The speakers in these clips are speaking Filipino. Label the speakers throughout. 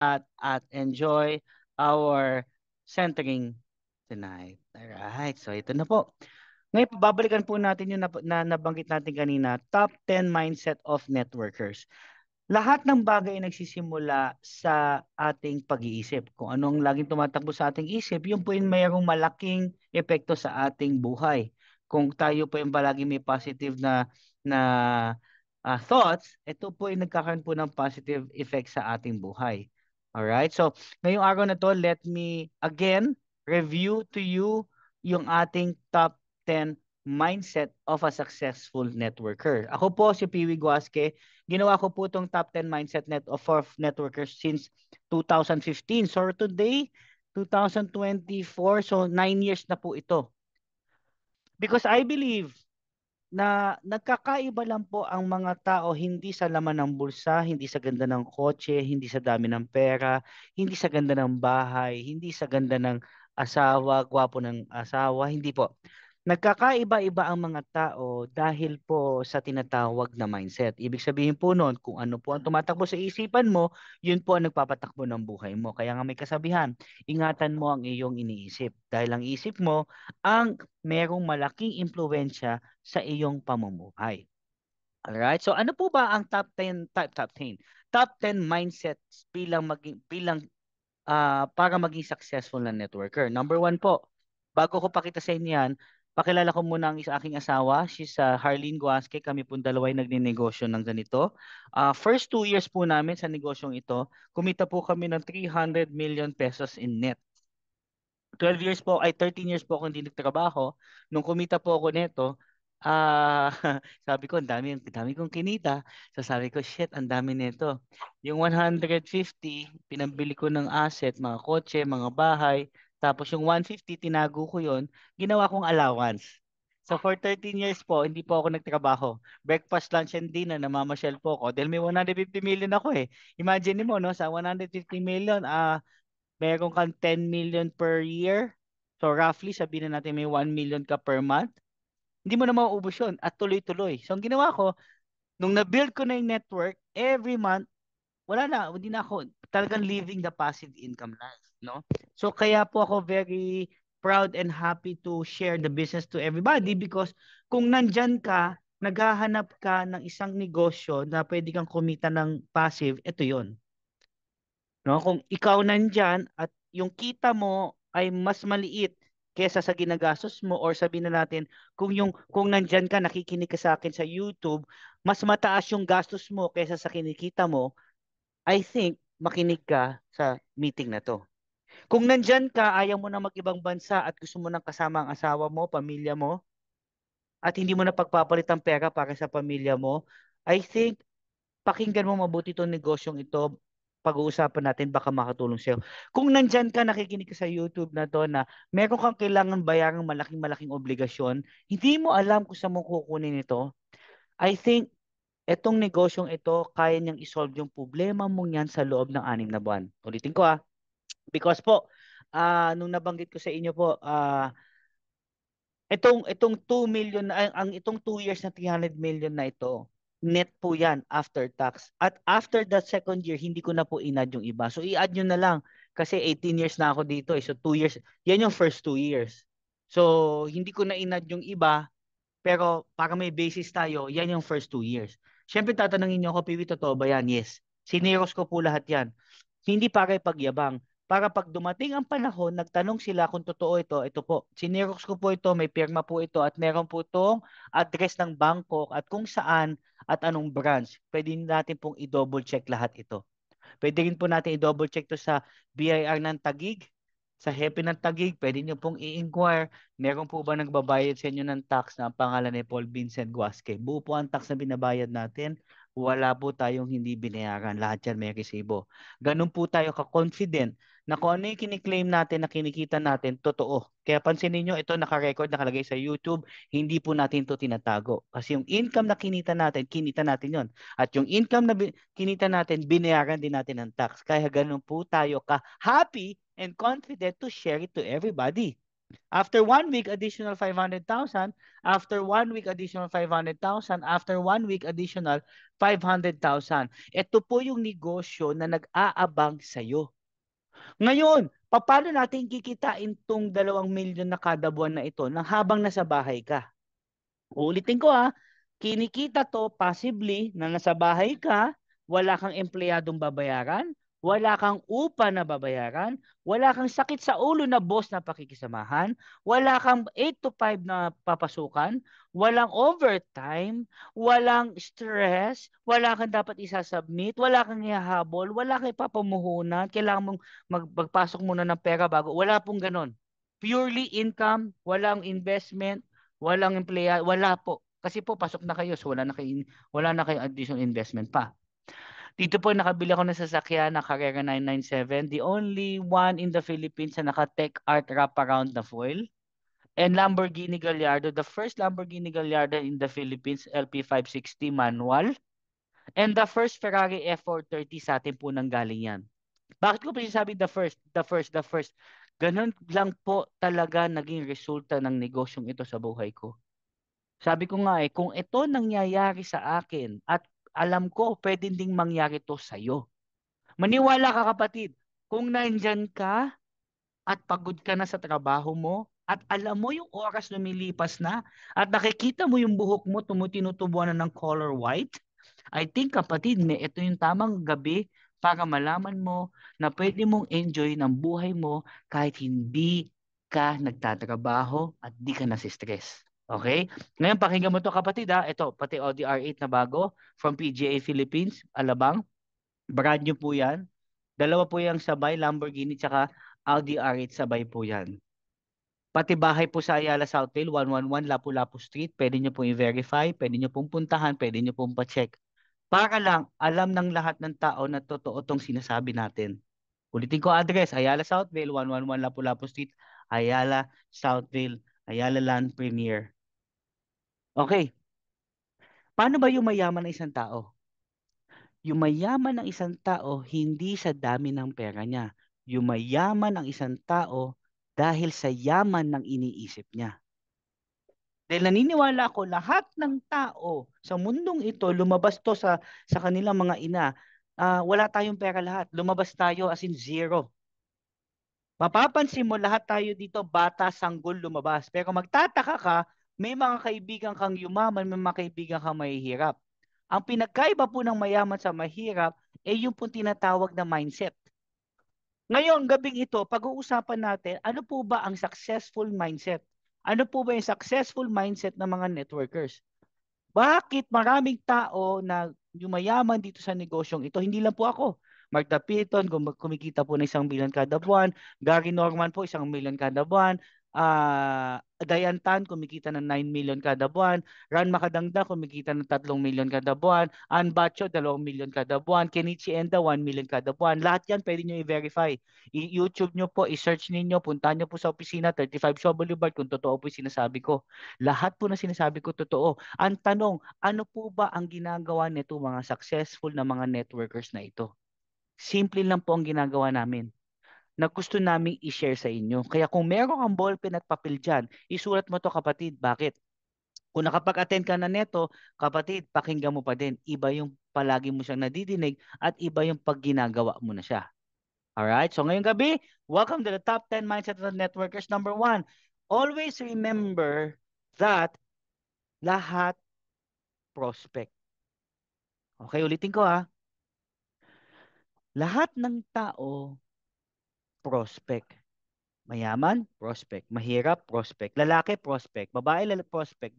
Speaker 1: at enjoy our centering tonight. Alright, so ito na po. Ngayon, babalikan po natin yung nabanggit natin kanina, top 10 mindset of networkers. Lahat ng bagay ay nagsisimula sa ating pag-iisip. Kung ano ang laging tumatakbo sa ating isip, yun po yung mayroong malaking epekto sa ating buhay. Kung tayo po yung palagi may positive na thoughts, ito po ay nagkakaroon po ng positive effect sa ating buhay. Alright? So, ngayong araw na to, let me again review to you yung ating top 10 mindset of a successful networker. Ako po si Piwi Guasque. Ginawa ko po itong top 10 mindset for networkers since 2015. So today, 2024, so 9 years na po ito. Because I believe na nagkakaiba lang po ang mga tao hindi sa laman ng bulsa, hindi sa ganda ng kotse, hindi sa dami ng pera, hindi sa ganda ng bahay, hindi sa ganda ng asawa, gwapo ng asawa, hindi po. Nagkakaiba-iba ang mga tao dahil po sa tinatawag na mindset. Ibig sabihin po noon, kung ano po ang tumatakbo sa isipan mo, yun po ang nagpapatakbo ng buhay mo. Kaya nga may kasabihan, ingatan mo ang iyong iniisip. Dahil ang isip mo ang merong malaking impluensya sa iyong pamumuhay. Alright? So ano po ba ang top 10 mindsets para maging successful na networker? Number one po, bago ko pakita sa inyo yan, pakilala ko muna ang aking asawa. She's Harleen Guasque. Kami po dalawa ay nagninegosyo ng ganito. First 2 years po namin sa negosyong ito, kumita po kami ng 300 million pesos in net. 13 years po ako hindi nagtrabaho. Nung kumita po ako nito, ah sabi ko, ang dami kong kinita. So sabi ko, shit, ang dami nito. Yung 150, pinambili ko ng asset, mga kotse, mga bahay. Tapos yung 150, tinago ko yon, ginawa kong allowance. So for 13 years po, hindi po ako nagtrabaho. Breakfast, lunch, and dinner, namamasyal po ako. Dahil may 150 million ako eh. Imagine mo, no, sa 150 million, meron kang 10 million per year. So roughly, sabihin na natin may 1 million ka per month. Hindi mo na mauubos yun at tuloy-tuloy. So ang ginawa ko, nung na-build ko na yung network, every month, wala na, hindi na ako talagang living the passive income life. No? So kaya po ako very proud and happy to share the business to everybody because kung nandyan ka, naghahanap ka ng isang negosyo na pwede kang kumita ng passive, ito yon. No? Kung ikaw nandyan at yung kita mo ay mas maliit kesa sa ginagastos mo or sabihin na natin kung nandyan ka nakikinig ka sa akin sa YouTube, mas mataas yung gastos mo kesa sa kinikita mo, I think makinig ka sa meeting na to. Kung nandyan ka, ayaw mo na mag-ibang bansa at gusto mo nang kasama ang asawa mo, pamilya mo, at hindi mo na pagpapalit ang pera para sa pamilya mo, I think pakinggan mo mabuti itong negosyong ito. Pag-uusapan natin, baka makatulong sa'yo. Kung nandyan ka, nakikinig ka sa YouTube na to na meron kang kailangan bayarang malaking-malaking obligasyon, hindi mo alam kung saan mo kukunin ito, I think etong negosyong ito, kaya niyang isolve yung problema mong yan sa loob ng 6 na buwan. Ulitin ko because po, nung nabanggit ko sa inyo po, itong 2 million itong 2 years na 300 million na ito, net po 'yan after tax. At after that second year, hindi ko na po inad yung iba. So i-add nyo na lang kasi 18 years na ako dito eh. So 2 years, yan yung first 2 years. So hindi ko na inad yung iba, pero para may basis tayo, yan yung first 2 years. Siyempre tatanungin niyo ako, Piwi, totoo ba yan? Yes. Sineros ko po lahat yan. Hindi para ipagyabang. Para pag dumating ang panahon, nagtanong sila kung totoo ito po. Sineros ko po ito, may pirma po ito, at meron po itong address ng Bangkok at kung saan at anong branch. Pwede natin pong i-double check lahat ito. Pwede rin po natin i-double check to sa BIR ng Taguig, sa Hepe ng Taguig, pwede nyo pong i-inquire, meron po ba nagbabayad sa inyo ng tax na ang pangalan ni Paul Vincent Guasque? Buo po ang tax na binabayad natin, wala po tayong hindi binayaran. Lahat yan may resibo. Ganun po tayo ka-confident na kung ano yung kiniklaim natin na kinikita natin, totoo. Kaya pansinin nyo, ito naka-record, nakalagay sa YouTube, hindi po natin to tinatago. Kasi yung income na kinita natin yon. At yung income na kinita natin, binayaran din natin ng tax. Kaya ganun po tayo ka-happy and confident to share it to everybody. After 1 week, additional 500,000. After 1 week, additional 500,000. After 1 week, additional 500,000. Ito po yung negosyo na nag-aabang sa'yo. Ngayon, paano natin kikitain itong 2 milyon na kada buwan na ito nang habang nasa bahay ka? Uulitin ko kinikita to possibly na nasa bahay ka, wala kang empleyadong babayaran, wala kang upa na babayaran, wala kang sakit sa ulo na boss na pakikisamahan, wala kang 8 to 5 na papasukan, walang overtime, walang stress, wala kang dapat isasubmit, wala kang ihahabol, wala kang ipapamuhunan, kailangan mong magpasok muna ng pera bago. Wala pong ganon. Purely income, walang investment, walang empleyado, wala po. Kasi po pasok na kayo, so wala na kayong additional investment pa. Dito po nakabili ako ng sasakyan na Carrera 997, the only one in the Philippines na naka-tech art wraparound na foil. And Lamborghini Gallardo, the first Lamborghini Gallardo in the Philippines, LP560 manual. And the first Ferrari F430 sa atin po nang galing yan. Bakit ko pa sinasabi the first, the first, the first? Ganun lang po talaga naging resulta ng negosyong ito sa buhay ko. Sabi ko nga kung ito nangyayari sa akin at alam ko pwedeng ding mangyari to sa'yo. Maniwala ka kapatid, kung nandyan ka at pagod ka na sa trabaho mo at alam mo yung oras lumilipas na at nakikita mo yung buhok mo tinutubuan na ng color white, I think kapatid, ito yung tamang gabi para malaman mo na pwede mong enjoy ng buhay mo kahit hindi ka nagtatrabaho at di ka nasistress. Okay? Ngayon, pakinggan mo to kapatid Ito, pati Audi R8 na bago from PGA Philippines, Alabang. Brand new po yan. Dalawa po yung sabay, Lamborghini tsaka Audi R8 sabay po yan. Pati bahay po sa Ayala Southdale, 111 Lapu-Lapu Street. Pwede nyo pong i-verify, pwede nyo pong puntahan, pwede nyo pong pa-check. Para lang alam ng lahat ng tao na totoo tong sinasabi natin. Ulitin ko address, Ayala Southdale, 111 Lapu-Lapu Street, Ayala Southdale, Ayala Land Premier. Okay, paano ba yung mayaman ng isang tao? Yung mayaman ng isang tao hindi sa dami ng pera niya. Yung mayaman ng isang tao dahil sa yaman ng iniisip niya. Dahil naniniwala ako lahat ng tao sa mundong ito, lumabas to sa kanilang mga ina, wala tayong pera lahat. Lumabas tayo as in zero. Mapapansin mo lahat tayo dito bata, sanggol, lumabas. Pero magtataka ka, may mga kaibigan kang yumaman, may mga kaibigan kang mahihirap. Ang pinagkaiba po ng mayaman sa mahirap ay yung po tinatawag na mindset. Ngayon, gabing ito, pag-uusapan natin, ano po ba ang successful mindset? Ano po ba yung successful mindset ng mga networkers? Bakit maraming tao na yumayaman dito sa negosyong ito? Hindi lang po ako. Mark Dapiton, kumikita po ng 1 milyon kada buwan. Gary Norman po, 1 milyon kada buwan. Diane Tan, kumikita ng 9 million kada buwan. Ran Makadangda, kumikita ng 3 milyon kada buwan. Ann Bacho, 2 milyon kada buwan. Kenichi Enda, 1 million kada buwan. Lahat yan pwede nyo i-verify. I-YouTube nyo po, i-search ninyo, punta nyo po sa opisina, 35 Shaw Boulevard, kung totoo po yung sinasabi ko. Lahat po na sinasabi ko totoo. Ang tanong, ano po ba ang ginagawa nito mga successful na mga networkers na ito? Simple lang po ang ginagawa namin na gusto naming i-share sa inyo. Kaya kung meron kang ballpen at papel dyan, isulat mo to kapatid. Bakit? Kung nakapag-attend ka na neto, kapatid, pakinggan mo pa din. Iba yung palagi mo siyang nadidinig at iba yung pag ginagawa mo na siya. Alright? So ngayong gabi, welcome to the top 10 Mindset of Networkers. Number 1, always remember that lahat prospect. Okay, ulitin ko Lahat ng tao prospect. Mayaman, prospect. Mahirap, prospect. Lalaki, prospect. Babae, prospect.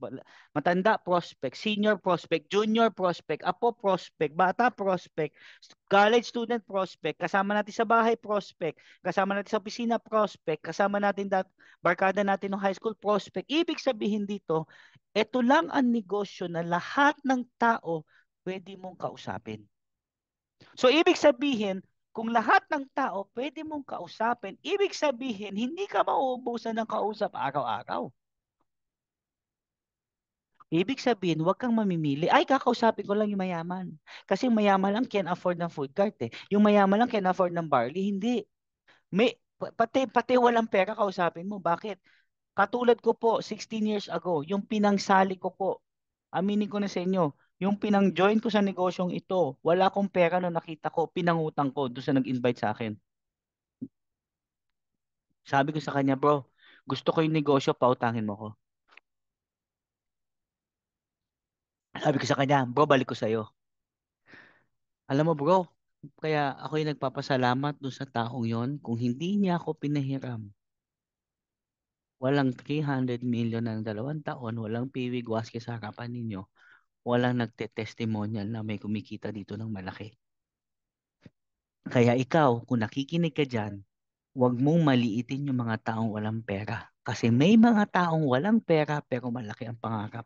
Speaker 1: Matanda, prospect. Senior, prospect. Junior, prospect. Apo, prospect. Bata, prospect. College student, prospect. Kasama natin sa bahay, prospect. Kasama natin sa opisina, prospect. Kasama natin barkada natin ng high school, prospect. Ibig sabihin dito, ito lang ang negosyo na lahat ng tao pwede mong kausapin. So, ibig sabihin, kung lahat ng tao pwede mong kausapin, ibig sabihin, hindi ka mauubusan ng kausap araw-araw. Ibig sabihin, huwag kang mamimili. Ay, kakausapin ko lang yung mayaman. Kasi yung mayaman lang can afford ng food cart Yung mayaman lang can afford ng barley. Hindi. Pati walang pera kausapin mo. Bakit? Katulad ko po, 16 years ago, yung pinangsali ko po, aminin ko na sa inyo, yung pinang-join ko sa negosyong ito, wala akong pera na nakita ko, pinangutang ko doon sa nag-invite sa akin. Sabi ko sa kanya, bro, gusto ko yung negosyo, pautangin mo ko. Sabi ko sa kanya, bro, balik ko sa'yo. Alam mo bro, kaya ako yung nagpapasalamat doon sa taong yon. Kung hindi niya ako pinahiram, walang 300 million ng 2 taon, walang piwigwaske sa harapan ninyo, walang nagte-testimonial na may kumikita dito ng malaki. Kaya ikaw, kung nakikinig ka dyan, huwag mong maliitin yung mga taong walang pera. Kasi may mga taong walang pera pero malaki ang pangarap.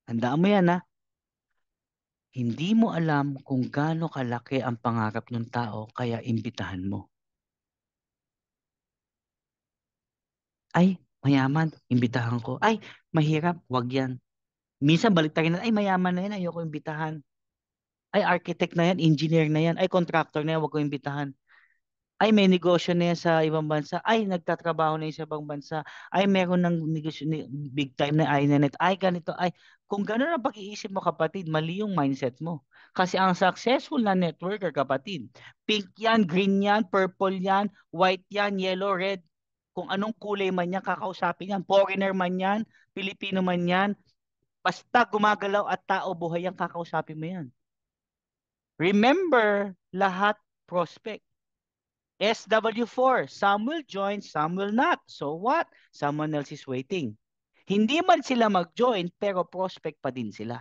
Speaker 1: Tandaan mo yan ha. Hindi mo alam kung gaano kalaki ang pangarap ng tao kaya imbitahan mo. Ay, mayaman, imbitahan ko. Ay, mahirap, wag yan. Minsan baliktarin na, ay mayaman na yan, ayoko imbitahan. Ay, architect na yan, engineer na yan, ay contractor na yan, wag ko imbitahan. Ay, may negosyo na yan sa ibang bansa. Ay, nagtatrabaho na yan sa ibang bansa. Ay, meron ng negosyo, big time na ay na net. Ay, ganito. Ay, kung gano'n ang pag-iisip mo, kapatid, mali yung mindset mo. Kasi ang successful na networker, kapatid, pink yan, green yan, purple yan, white yan, yellow, red. Kung anong kulay man yan, kakausapin yan. Foreigner man yan, Pilipino man yan. Basta gumagalaw at tao buhay yan, kakausapin mo yan. Remember, lahat prospect. SW4, some will join, some will not. So what? Someone else is waiting. Hindi man sila mag-join, pero prospect pa din sila.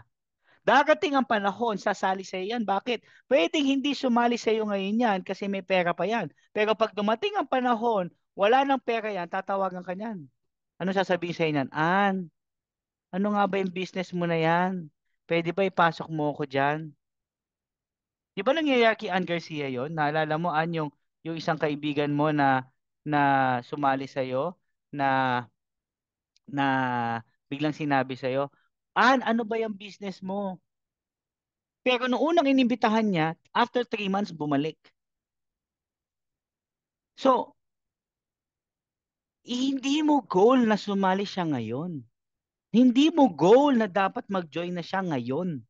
Speaker 1: Darating ang panahon, sasali sa yan. Bakit? Pwedeng hindi sumali sa iyo ngayon yan kasi may pera pa yan. Pero pag dumating ang panahon, wala nang pera yan, tatawagan ka niyan. Ano sasabihin sa inyan? Ano nga ba yung business mo na yan? Pwede ba ipasok mo ako dyan? Di ba nangyayari kay Ann Garcia yon? Naalala mo, yung isang kaibigan mo na sumali sa'yo, na, na biglang sinabi sa'yo, ano ba yung business mo? Pero noong unang inimbitahan niya, after 3 months, bumalik. So, hindi mo goal na sumali siya ngayon. Hindi mo goal na dapat mag-join na siya ngayon.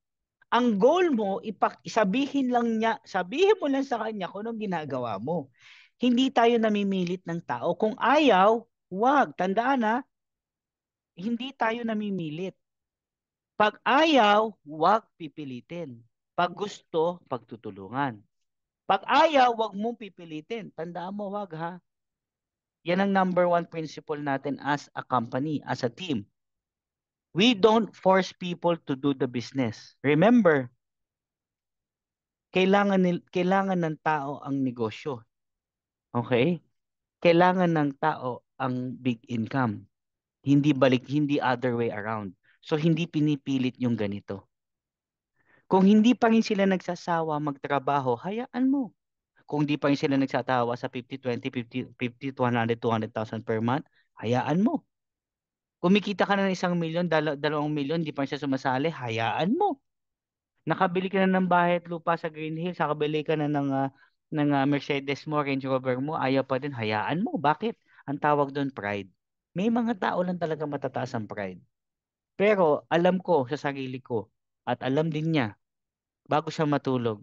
Speaker 1: Ang goal mo, sabihin lang niya, sabihin mo lang sa kanya kung anong ginagawa mo. Hindi tayo namimilit ng tao. Kung ayaw, wag. Tandaan na, hindi tayo namimilit. Pag ayaw, wag pipilitin. Pag gusto, pagtutulungan. Pag ayaw, wag mong pipilitin. Tandaan mo, wag ha. Yan ang number one principle natin as a company, as a team. We don't force people to do the business. Remember, kailangan ng tao ang negosyo. Okay? Kailangan ng tao ang big income. Hindi other way around. So hindi pinipilit yung ganito. Kung hindi pa rin sila nagsasawa magtrabaho, hayaan mo. Kung hindi pa rin sila nagsasawa sa 50, 20, 50, 50, 200, 200,000 per month, hayaan mo. Kumikita ka na ng 1 milyon, 2 milyon, hindi pa rin siya sumasali, hayaan mo. Nakabili ka na ng bahay at lupa sa Green Hills, nakabili ka na ng Mercedes mo, Range Rover mo, ayaw pa din, hayaan mo. Bakit? Ang tawag doon, pride. May mga tao lang talaga matataas ang pride. Pero alam ko sa sarili ko at alam din niya, bago siya matulog,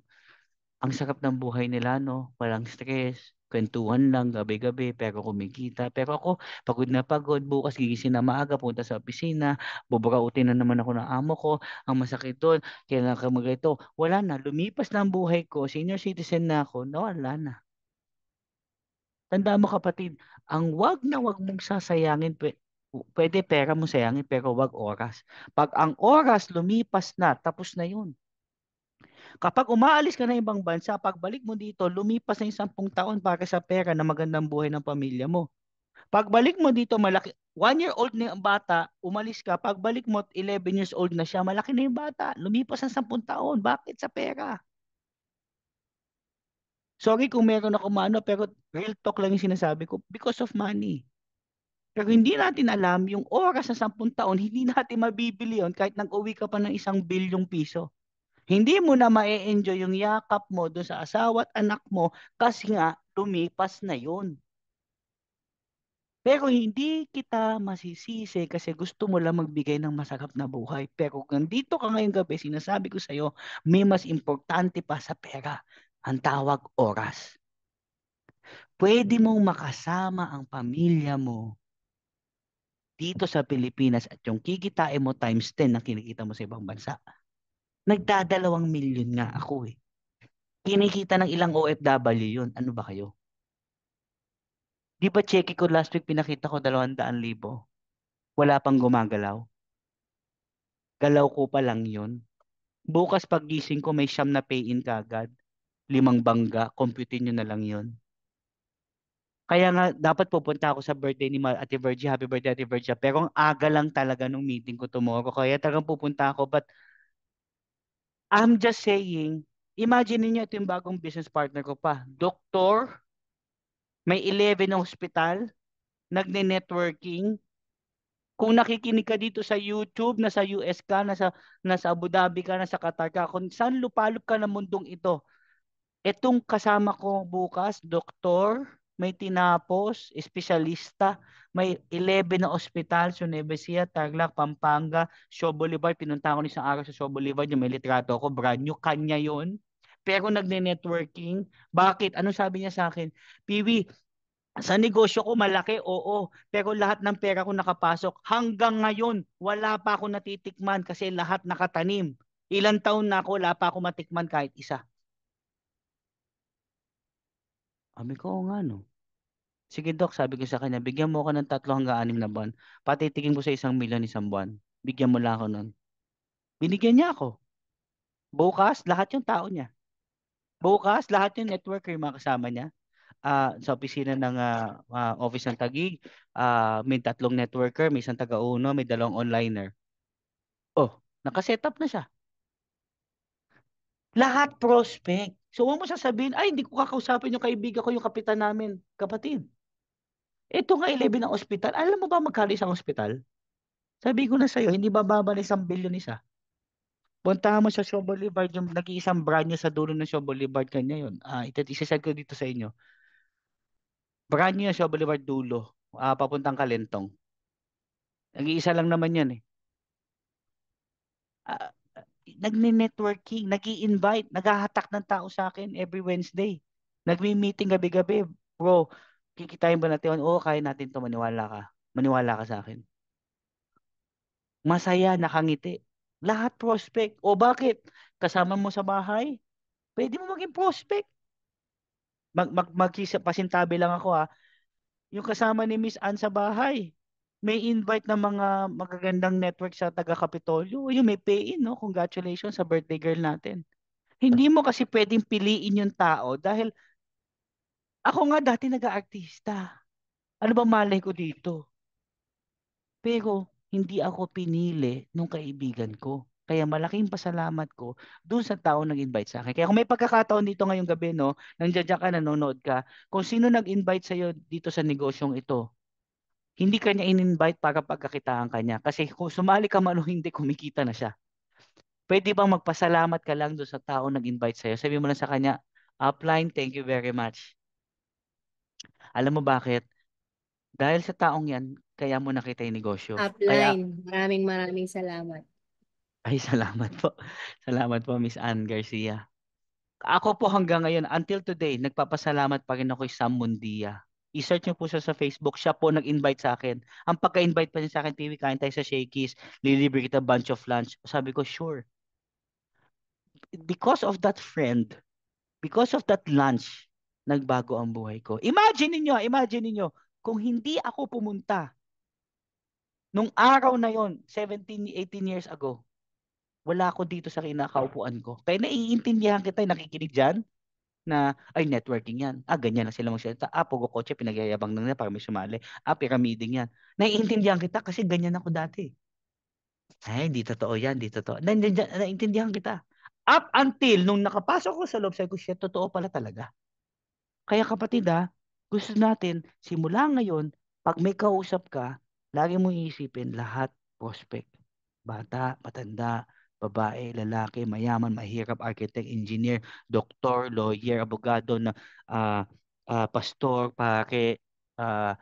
Speaker 1: ang sarap ng buhay nila, no? Walang stress, kwentuhan lang gabi-gabi, pero kumikita. Pero ako, pagod na pagod, bukas gigising na maaga, punta sa opisina, buburautin na naman ako ng amo ko, ang masakit doon, kailangan ka magito. Wala na, lumipas na ang buhay ko, senior citizen na ako, nawala na. Tandaan mo kapatid, ang wag mong sasayangin, pwede pera mo sayangin, pero wag oras. Pag ang oras lumipas na, tapos na yun. Kapag umaalis ka na ibang bansa, pagbalik mo dito, lumipas na yung 10 taon para sa pera na magandang buhay ng pamilya mo. Pagbalik mo dito, malaki, 1 year old na yung bata, umalis ka, pagbalik mo, 11 years old na siya, malaki na yung bata, lumipas ng 10 taon. Bakit? Sa pera. Sorry kung meron ako mano, pero real talk lang yung sinasabi ko, because of money. Pero hindi natin alam, yung oras sa 10 taon, hindi natin mabibili yun kahit nag-uwi ka pa ng 1 bilyong piso. Hindi mo na ma-enjoy yung yakap mo doon sa asawa at anak mo kasi nga lumipas na yun. Pero hindi kita masisisi kasi gusto mo lang magbigay ng masarap na buhay. Pero kung nandito ka ngayong gabi, sinasabi ko sa'yo, may mas importante pa sa pera. Ang tawag oras. Pwede mong makasama ang pamilya mo dito sa Pilipinas at yung kikitain mo times 10 na kinikita mo sa ibang bansa. Nagdadalawang milyon nga ako eh. Kinikita ng ilang OFW yun. Ano ba kayo? Di ba check ko last week pinakita ko 200,000? Wala pang gumagalaw. Galaw ko pa lang yun. Bukas paggising ko may siyam na pay-in kagad. 5 bangga, computin nyo na lang yun. Kaya nga, dapat pupunta ako sa birthday ni Ate Virgie. Happy birthday, Ate Virgie. Pero ang aga lang talaga nung meeting ko tomorrow. Kaya talagang pupunta ako. But I'm just saying, imagine niyo ito yung bagong business partner ko pa. Doktor, may 11 na hospital, nagne-networking. Kung nakikinig ka dito sa YouTube, nasa US ka, nasa Abu Dhabi ka, nasa Qatar ka, kung saan lupalop ka ng mundong ito, etong kasama ko bukas, doktor, may tinapos, espesyalista, may 11 na ospital sa Nueva Ecija, Tarlac, Pampanga, Shaw Boulevard. Pinunta ko ni isang araw sa Shaw Boulevard, yung may litrato ko, brand new, kanya yun. Pero nagne-networking. Bakit? Ano sabi niya sa akin? Piwi, sa negosyo ko malaki, oo. Pero lahat ng pera ko nakapasok. Hanggang ngayon, wala pa ako natitikman kasi lahat nakatanim. Ilang taon na ako, wala pa ako matikman kahit isa. Sabi ko, "Oo nga no." Sige Dok, sabi ko sa kanya, bigyan mo ako ng 3 hanggang 6 na buwan. Patitigin ko sa 1 milyon isang buwan. Bigyan mo lang ako nun. Binigyan niya ako. Bukas, lahat yung tao niya. Bukas, lahat yung networker, yung mga kasama niya. Sa opisina ng office ng Taguig, may 3 networker, may isang taga-uno, may 2 onliner. Oh, nakaset up na siya. Lahat prospect. So, huwag mo sasabihin, ay, hindi ko kakausapin yung kaibigan ko, yung kapitan namin. Kapatid, ito nga 11 ng ospital. Alam mo ba magkano isang ospital? Sabi ko na sa'yo, hindi bababa ng 1 bilyon isa. Puntahan mo sa Shaw Boulevard, yung nag-iisang brand new sa dulo ng Shaw Boulevard kanya yun. Isasend ko dito sa inyo. Brand new yung Shaw Boulevard dulo. Papuntang Kalentong. Nag-iisa lang naman yan eh. Ah, Nagne-networking, nag-i-invite, naghahatak ng tao sa akin every Wednesday. Nagmi-meeting gabi-gabi. Bro, kikitain ba natin? Oo, kaya natin to, maniwala ka. Maniwala ka sa akin. Masaya, nakangiti. Lahat prospect. O bakit? Kasama mo sa bahay? Pwede mo maging prospect. Pasintabi lang ako ha. Yung kasama ni Miss Ann sa bahay, may invite ng mga magagandang network sa taga Kapitolyo. Yung may pay-in, no? Congratulations sa birthday girl natin. Hindi mo kasi pwedeng piliin yung tao dahil ako nga dati nag-aartista. Ano ba malay ko dito? Pero hindi ako pinili nung kaibigan ko. Kaya malaking pasalamat ko doon sa tao nag-invite sa akin. Kaya kung may pagkakataon dito ngayong gabi, no, nandiyan ka, nanonood ka, kung sino nag-invite sa'yo dito sa negosyong ito, hindi kanya in-invite para pagkakitaan kanya. Kasi kung sumali ka man o hindi, kumikita na siya. Pwede bang magpasalamat ka lang doon sa tao nag-invite sa'yo? Sabi mo lang sa kanya, "Upline, thank you very much." Alam mo bakit? Dahil sa taong yan, kaya mo nakita yung negosyo. Kaya,
Speaker 2: Upline. Maraming maraming salamat.
Speaker 1: ay salamat po. Salamat po, Miss Ann Garcia. Ako po hanggang ngayon, until today, nagpapasalamat pa rin ako kay Sam Mundia. I-search niyo po siya sa Facebook. Siya po nag-invite sa akin. Ang pagka-invite pa niya sa akin, TV, kain tayo sa Shakey's, lilibre kita bunch of lunch. Sabi ko, sure. Because of that friend, because of that lunch, nagbago ang buhay ko. Imagine niyo, kung hindi ako pumunta nung araw na yon, 17, 18 years ago, wala ako dito sa kinakaupuan ko. Kaya naiintindihan kita, nakikinig dyan, na, ay, networking yan. Ganyan lang sila magsalita. Pugo kotse, pinagyayabang lang nila para may sumali. Pyramiding yan. Naiintindihan kita kasi ganyan ako dati. Ay, hindi totoo yan, hindi totoo. Naiintindihan kita. Up until nung nakapasok ko sa loob, sabi ko, shit, totoo pala talaga. Kaya kapatid gusto natin, simula ngayon, pag may kausap ka, lagi mo iisipin lahat prospect. Bata, matanda, babae, lalaki, mayaman, mahirap, architect, engineer, doktor, lawyer, abogado, na pastor, pare, ah,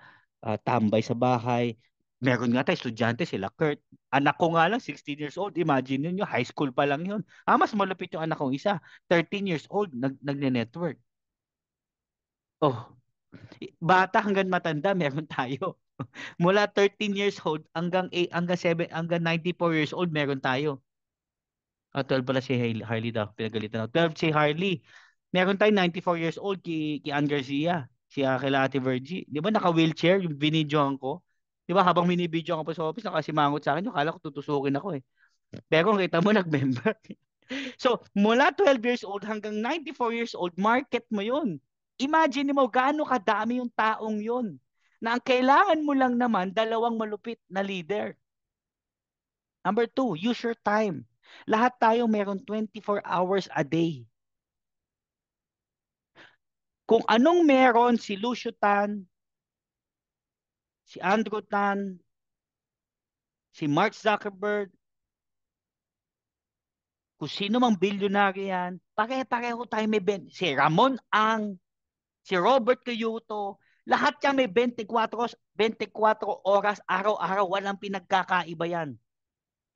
Speaker 1: tambay sa bahay. Meron nga tayo, estudyante sila, Kurt. Anak ko nga lang, 16 years old. Imagine yun, high school pa lang yun. Mas malupit yung anak kong isa, 13 years old, nagne-network. Oh, bata hanggang matanda, meron tayo. Mula 13 years old hanggang 8, hanggang 7, hanggang 94 years old, meron tayo. 12 pala si Harley daw. Pinagalitan ako. 12 si Harley. Meron tayong 94 years old kay Ann Garcia. Siya kila Ate Virgie. Di ba naka-wheelchair yung binidyohan ko? Di ba habang minibidyo ko pa sa office, nakasimangot sa akin. Yung kala ko tutusukin ako eh. Pero kita mo nag-member. So, mula 12 years old hanggang 94 years old, market mo yun. Imagine mo gaano kadami yung taong yun na ang kailangan mo lang naman dalawang malupit na leader. Number two, use your time. Lahat tayo meron 24 hours a day. Kung anong meron si Lucio Tan, si Andrew Tan, si Mark Zuckerberg, kung sino mang bilyonaryo yan, pare-pareho tayo may si Ramon Ang, si Robert Kyoto, lahat yan may 24 oras araw-araw, walang pinagkakaiba yan.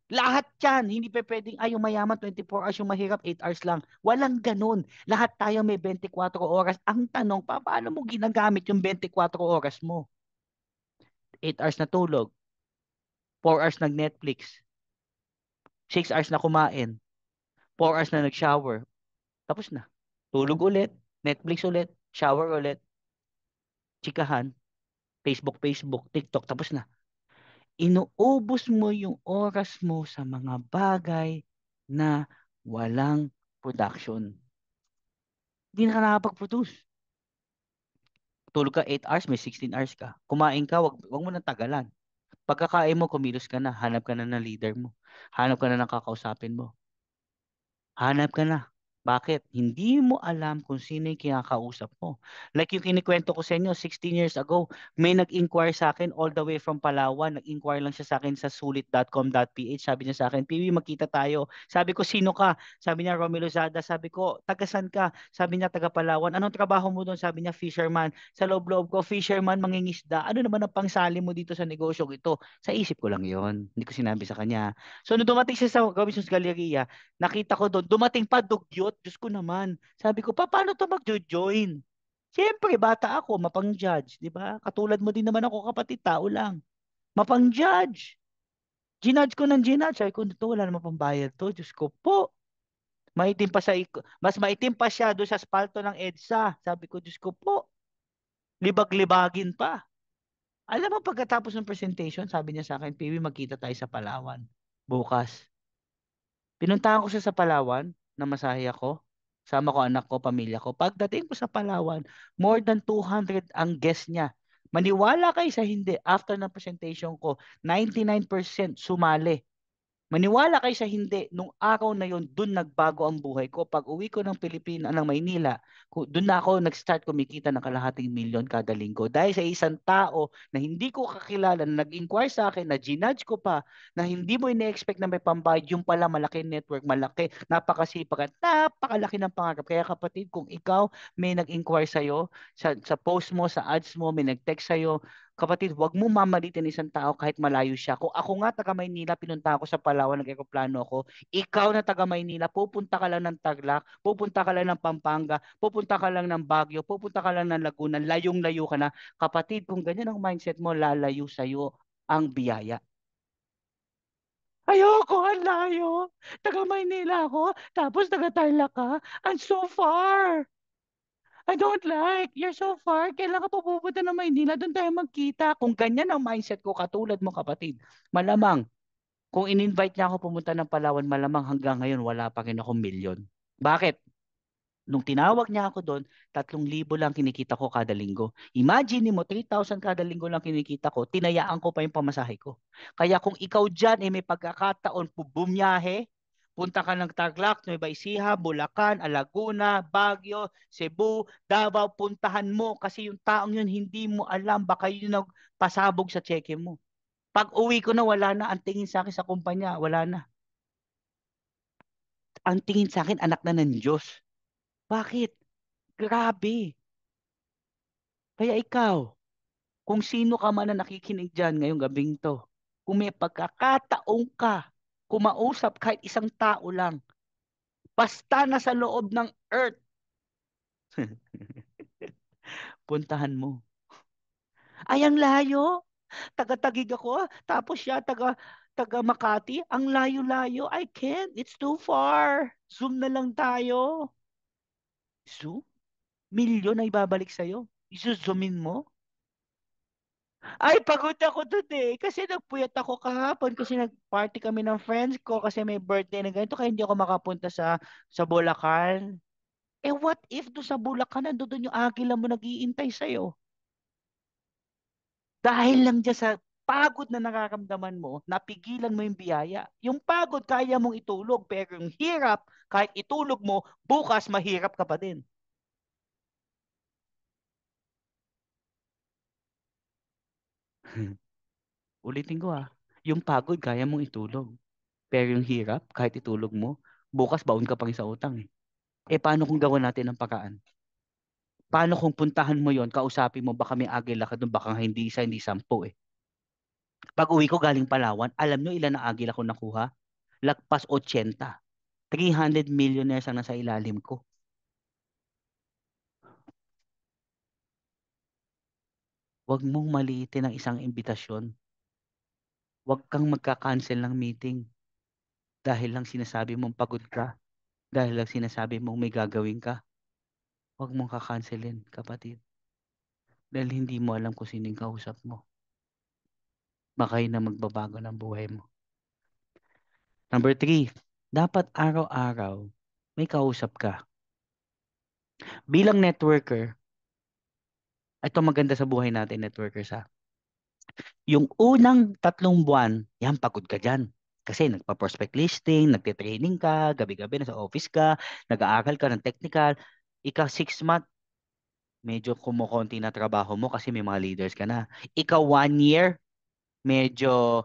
Speaker 1: Lahat yan, hindi pa pwedeng, yung mayaman 24 hours, yung mahirap 8 hours lang. Walang ganun. Lahat tayo may 24 oras. Ang tanong, paano mo ginagamit yung 24 oras mo? 8 hours na tulog, 4 hours nag-Netflix, 6 hours na kumain, 4 hours na nag-shower. Tapos na. Tulog ulit, Netflix ulit, shower ulit, chikahan, Facebook, TikTok, tapos na. Inuubos mo yung oras mo sa mga bagay na walang production. Hindi na ka nakapag-produce. Tulog ka 8 hours, may 16 hours ka. Kumain ka, wag mo nang tagalan. Pagkakain mo, kumilos ka na, hanap ka na ng leader mo. Hanap ka na ng kakausapin mo. Hanap ka na. Bakit? Hindi mo alam kung sino yung kinakausap mo. Like yung kinikwento ko sa inyo, 16 years ago, may nag-inquire sa akin all the way from Palawan. Nag-inquire lang siya sa akin sa sulit.com.ph. Sabi niya sa akin, Piwi, magkita tayo. Sabi ko, sino ka? Sabi niya, Romelo Zada. Sabi ko, tagasan ka? Sabi niya, taga Palawan. Anong trabaho mo doon? Sabi niya, fisherman. Sa loob-loob ko, fisherman, mangingisda. Ano naman ang pangsali mo dito sa negosyong ito? Sa isip ko lang yon. Hindi ko sinabi sa kanya. So, nung dumating siya sa Robinson's Galleria, nakita ko doon, dumating pa dugyot. Diyos ko naman. Sabi ko, paano to mag-join? Siyempre, bata ako, mapang-judge, di ba? Katulad mo din naman ako, kapatid, tao lang. Mapang-judge. Ginudge ko ng ginudge. Sabi ko, ito, wala naman pambayad to. Diyos ko po. Maitim pa mas maitim pa siya doon sa spalto ng EDSA. Sabi ko, Diyos ko po. Libag-libagin pa. Alam mo, pagkatapos ng presentation, sabi niya sa akin, Piwi, magkita tayo sa Palawan. Bukas. Pinuntahan ko siya sa Palawan, namasahe ako. Sama ko anak ko, pamilya ko. Pagdating ko sa Palawan, more than 200 ang guest niya. Maniwala kayo sa hindi, after ng presentation ko, 99% sumali. Maniwala kayo sa hindi, nung araw na yon, dun nagbago ang buhay ko. Pag uwi ko ng Pilipinas, ng Maynila, dun na ako nag-start kumikita ng kalahating milyon kada linggo. Dahil sa isang tao na hindi ko kakilala, na nag-inquire sa akin, na ginudge ko pa, na hindi mo ine-expect na may pambayad, yung pala malaki network, malaki, napakasipag at napakalaki ng pangarap. Kaya kapatid, kung ikaw may nag-inquire sa'yo, sa post mo, sa ads mo, may nag-text sa'yo, kapatid, wag mo mamalitin isang tao kahit malayo siya. Kung ako nga taga Maynila, pinunta ako sa Palawan, nag-eroplano ako. Ikaw na taga Maynila, pupunta ka lang ng Tarlac, pupunta ka lang ng Pampanga, pupunta ka lang ng Baguio, pupunta ka lang ng Laguna, layong-layo ka na. Kapatid, kung ganyan ang mindset mo, lalayo sa'yo ang biyaya. Ayoko, ang layo. Taga Maynila ako, tapos taga Tarlac ka. And so far. I don't like. You're so far. Kailan ka pa pupunta ng Maynila? Doon tayo magkita. Kung ganyan ang mindset ko, katulad mo kapatid, malamang, kung in-invite niya ako pumunta ng Palawan, malamang hanggang ngayon wala pa rin akong milyon. Bakit? Nung tinawag niya ako doon, 3,000 lang kinikita ko kada linggo. Imagine mo, 3,000 kada linggo lang kinikita ko, tinayaan ko pa yung pamasahe ko. Kaya kung ikaw dyan may pagkakataon bumiyahe, punta ka ng Tarlac, Nueva Ecija, Bulacan, Laguna, Baguio, Cebu, Davao, puntahan mo kasi yung taong yun hindi mo alam, baka yun nagpasabog sa cheque mo. Pag uwi ko na, wala na. Ang tingin sa akin sa kumpanya, wala na. Ang tingin sa akin, anak na ng Diyos. Bakit? Grabe. Kaya ikaw, Kung sino ka man na nakikinig dyan ngayong gabing to, kung may pagkakataong ka, kumausap kahit isang tao lang, basta na sa loob ng earth, puntahan mo. Ay, ang layo. Taga-Tagig ako, tapos siya taga Makati. Ang layo-layo. I can't. It's too far. Zoom na lang tayo. Zoom? Milyon ay babalik sa'yo. Isusoomin mo? Ay, pagod ako dun eh. Kasi nagpuyat ako kahapon kasi nag-party kami ng friends ko kasi may birthday na ganito kaya hindi ako makapunta sa Bulacan. Eh what if do sa Bulacan nandoon yung agila mo nag-iintay sa'yo? Dahil lang dyan sa pagod na nararamdaman mo, napigilan mo yung biyaya. Yung pagod, kaya mong itulog, pero yung hirap, kahit itulog mo, bukas mahirap ka pa din. Ulitin ko yung pagod, kaya mong itulog. Pero yung hirap, kahit itulog mo, bukas baon ka pa rin sa utang eh. Eh paano kung gawin natin ang paraan? Paano kung puntahan mo yon, kausapin mo, baka may agila ka doon, baka hindi isa, hindi sampu eh. Pag uwi ko galing Palawan, alam nyo ilan ang agila ko nakuha? Lagpas 80. 300 millionaires ang nasa ilalim ko. Huwag mong maliitin ang isang imbitasyon. Huwag kang magka-cancel ng meeting dahil lang sinasabi mong pagod ka, dahil lang sinasabi mong may gagawin ka. Huwag mong kakanselin, kapatid. Dahil hindi mo alam kung sino yung kausap mo. Baka yun na magbabago ng buhay mo. Number three, dapat araw-araw may kausap ka. Bilang networker, ito maganda sa buhay natin, networkers ha. Yung unang 3 buwan, yan, pagod ka dyan. Kasi nagpa-prospect listing, nagte-training ka, gabi-gabi nasa office ka, nag-aaral ka ng technical. Ika 6 month, medyo kumukonti na trabaho mo kasi may mga leaders ka na. Ika 1 year, medyo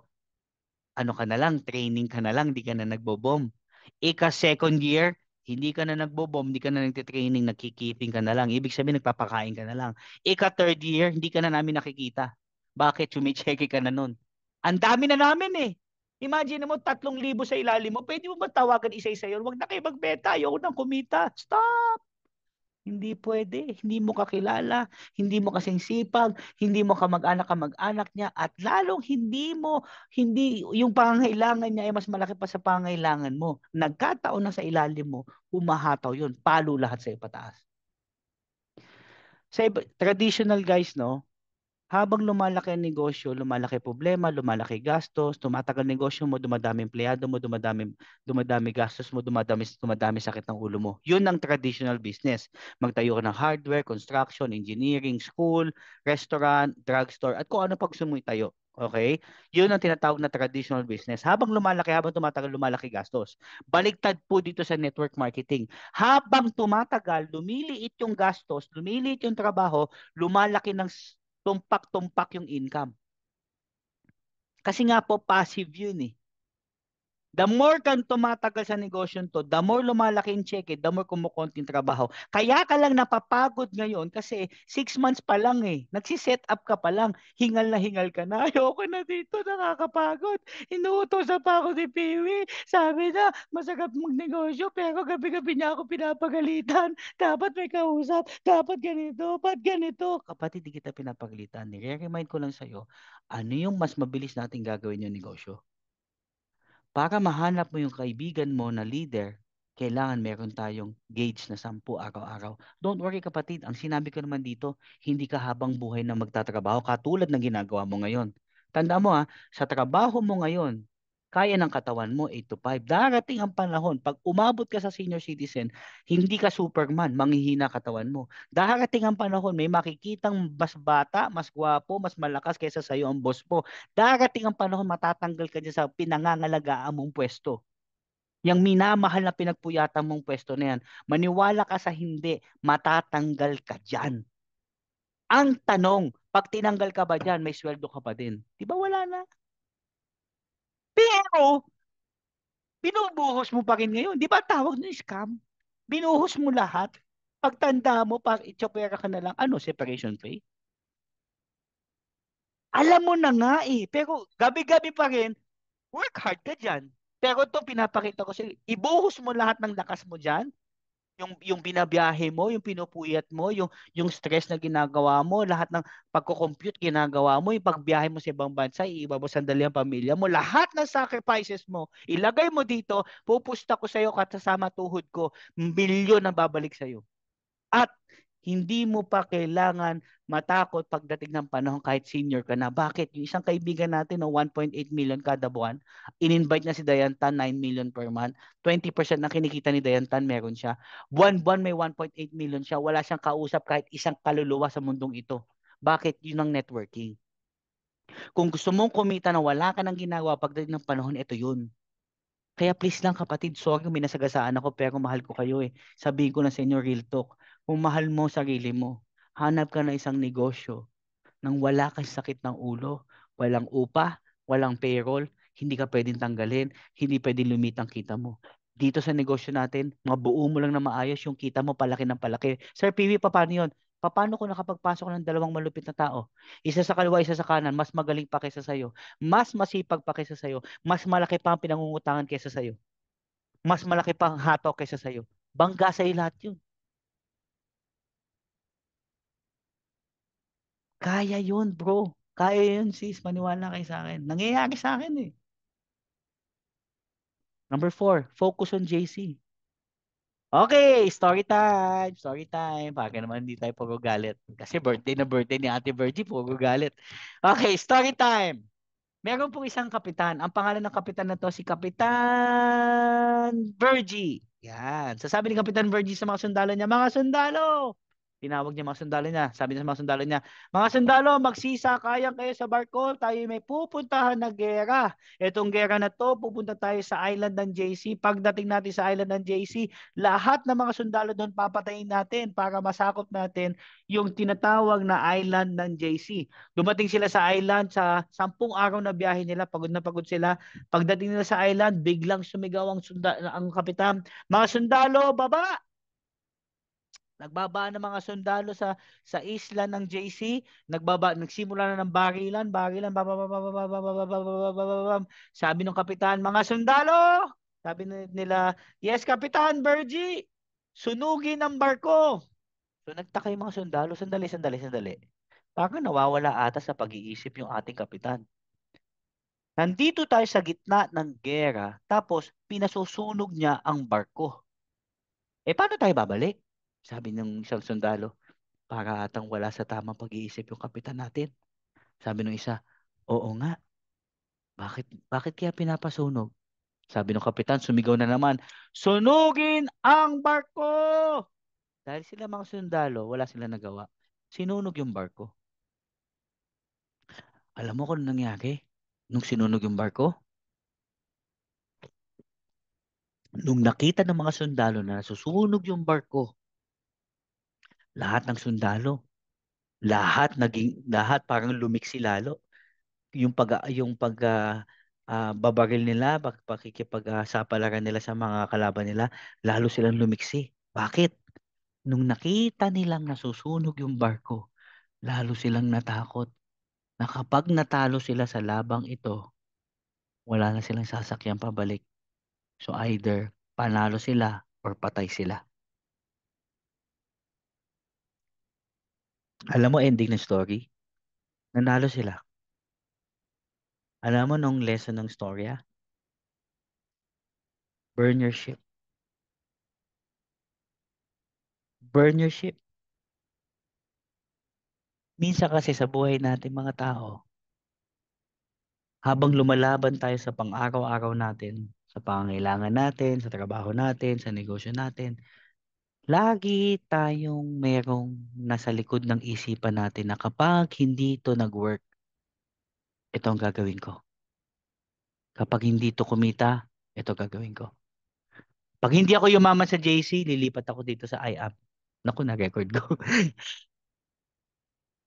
Speaker 1: ano ka na lang, training ka na lang, hindi ka na nagbobom. Ika second year, hindi ka na nagbobom, hindi ka na nagtitraining, nagkikiting ka na lang. Ibig sabihin, nagpapakain ka na lang. Ika third year, hindi ka na namin nakikita. Bakit? Chumicheke ka na nun. Ang dami na namin eh. Imagine mo, 3,000 sa ilalim mo. Pwede mo ba tawagan isa-isa yun? Huwag na kayo magbenta. Ayoko nang kumita. Stop! Hindi pwede. Hindi mo kakilala, hindi mo kasing sipag, hindi mo kamag-anak niya, at lalong hindi, yung pangangailangan niya ay mas malaki pa sa pangangailangan mo. Nagkataon na sa ilalim mo, humahataw yun. Palo lahat sa ipataas. Sa traditional guys, no? Habang lumalaki ang negosyo, lumalaki problema, lumalaki gastos, tumatagal negosyo mo, dumadami empleyado mo, dumadami gastos mo, dumadami sakit ng ulo mo. Yun ang traditional business. Magtayo ka ng hardware, construction, engineering, school, restaurant, drugstore, at kung ano pag gusto mo itayo. Okay? Yun ang tinatawag na traditional business. Habang lumalaki, habang tumatagal, lumalaki gastos. Baliktad po dito sa network marketing. Habang tumatagal, lumiliit yung gastos, lumiliit yung trabaho, lumalaki ng tumpak-tumpak yung income. Kasi nga po, passive yun eh. The more kang tumatagal sa negosyo to, the more lumalaki yung cheque, the more kumukonti yung trabaho. Kaya ka lang napapagod ngayon kasi 6 months pa lang eh. Nagsiset up ka pa lang. Hingal na hingal ka na. Ayoko na dito, nakakapagod. Inuutosan pa ako ni Piwi. Sabi na, masarap magnegosyo pero gabi-gabi niya ako pinapagalitan. Dapat may kausap. Dapat ganito. Ba't ganito? Kapatid, di kita pinapagalitan. Nire-remind ko lang sa'yo, ano yung mas mabilis nating gagawin yung negosyo? Para mahanap mo yung kaibigan mo na leader, kailangan meron tayong gauge na 10 araw-araw. Don't worry kapatid, ang sinabi ko naman dito, hindi ka habang buhay na magtatrabaho katulad ng ginagawa mo ngayon. Tanda mo sa trabaho mo ngayon, kaya ng katawan mo 8 to 5. Darating ang panahon, pag umabot ka sa senior citizen, hindi ka Superman, manghihina katawan mo. Darating ang panahon, may makikitang mas bata, mas gwapo, mas malakas kaysa sa iyo ang boss mo. Darating ang panahon, matatanggal ka dyan sa pinangangalagaan mong pwesto. Yang minamahal na pinagpuyatan mong pwesto na yan, maniwala ka sa hindi, matatanggal ka dyan. Ang tanong, pag tinanggal ka ba dyan, may sweldo ka pa din. Di ba wala na? Pero, binubuhos mo pa rin ngayon. Di ba tawag na scam? Binuhos mo lahat. Pagtanda mo, pag itsopera ka na lang, ano, separation pay? Alam mo na nga eh. Pero gabi-gabi pa rin, work hard ka dyan. Pero ito, pinapakita ko sa'yo, ibuhos mo lahat ng lakas mo dyan, yung binabiyahe mo, yung pinupuyat mo, yung stress na ginagawa mo, lahat ng pagko-compute ginagawa mo, yung pagbiyahe mo sa ibang bansa, iiba mo sandali ang pamilya mo, lahat ng sacrifices mo, ilagay mo dito, pupusta ko sa'yo kasama tuhod ko, milyon ang babalik sa'yo. At hindi mo pa kailangan matakot pagdating ng panahon kahit senior ka na. Bakit? Yung isang kaibigan natin no, 1.8 million kada buwan, in-invite niya si Dayantan 9 million per month. 20% na kinikita ni Dayantan meron siya. Buwan-buwan may 1.8 million siya. Wala siyang kausap kahit isang kaluluwa sa mundong ito. Bakit? Yun ang networking. Kung gusto mong kumita na wala ka nang ginagawa pagdating ng panahon, ito yun. Kaya please lang kapatid, sorry kung minasagasaan ako pero mahal ko kayo eh. Sabihin ko na sa inyo real talk. Kung mahal mo sarili mo, hanap ka na isang negosyo nang wala kang sakit ng ulo, walang upa, walang payroll, hindi ka pwedeng tanggalin, hindi pwedeng lumitang kita mo. Dito sa negosyo natin, mabuo mo lang na maayos yung kita mo palaki ng palaki. Sir PV, paano yun? Paano kung nakapagpasok ng dalawang malupit na tao? Isa sa kaliwa, isa sa kanan, mas magaling pa kaysa sa'yo, mas masipag pa kaysa sa'yo, mas malaki pa ang pinangungutangan kaysa sa'yo, mas malaki pa ang hatok kaysa sa'yo. Bangga sa'yo lahat yun. Kaya yun, bro. Kaya yun, sis. Maniwala kayo sa akin. Nangyayari sa akin eh. Number 4, focus on JC. Okay, story time. Story time. Baka naman hindi tayo puro galit. Kasi birthday na birthday ni Ate Virgie, puro galit. Okay, story time. Meron pong isang kapitan. Ang pangalan ng kapitan na to si Kapitan Virgie. Yan. Sasabi ni Kapitan Virgie sa mga sundalo niya, mga sundalo! Tinawag niya mga sundalo niya. Sabi niya sa mga sundalo niya, mga sundalo, magsisakayan kayo sa barko. Tayo may pupuntahan na gera. Itong gera na to, pupunta tayo sa island ng JC. Pagdating natin sa island ng JC, lahat ng mga sundalo doon papatayin natin para masakop natin yung tinatawag na island ng JC. Dumating sila sa island sa 10 araw na biyahe nila, pagod na pagod sila. Pagdating nila sa island, biglang sumigaw ang kapitan, mga sundalo, baba! Nagbaba ng mga sundalo sa isla ng JC, nagsimula na ng barilan, sabi ng kapitan, mga sundalo! Sabi nila, yes, Kapitan Bergie, sunugin ang barko. So nagtaka yung mga sundalo, sandali. Parang nawawala ata sa pag-iisip yung ating kapitan. Nandito tayo sa gitna ng gera, tapos pinasusunog niya ang barko. Paano tayo babalik? Sabi ng isang sundalo, para atang wala sa tamang pag-iisip yung kapitan natin. Sabi ng isa, oo nga, bakit kaya pinapasunog? Sabi ng kapitan, sumigaw na naman, sunugin ang barko! Dahil sila mga sundalo, wala silang nagawa. Sinunog yung barko. Alam mo kung ano nangyari? Nung sinunog yung barko? Nung nakita ng mga sundalo na nasusunog yung barko, lahat ng sundalo, lahat parang lumiksi lalo. Yung babaril nila, pakikipagsapalaran nila sa mga kalaban nila, lalo silang lumiksi. Bakit? Nung nakita nilang nasusunog yung barko, lalo silang natakot na kapag natalo sila sa labang ito, wala na silang sasakyan pabalik. So either panalo sila or patay sila. Alam mo ending ng story? Nanalo sila. Alam mo nung lesson ng storya? Burn your ship. Burn your ship. Minsan kasi sa buhay natin mga tao, habang lumalaban tayo sa pang-araw-araw natin, sa pangangailangan natin, sa trabaho natin, sa negosyo natin, lagi tayong merong nasa likod ng isipan natin na kapag hindi ito nag-work, ito ang gagawin ko. Kapag hindi ito kumita, ito gagawin ko. Pag hindi ako yumaman sa JC, lilipat ako dito sa IAP. Naku, na-record ko.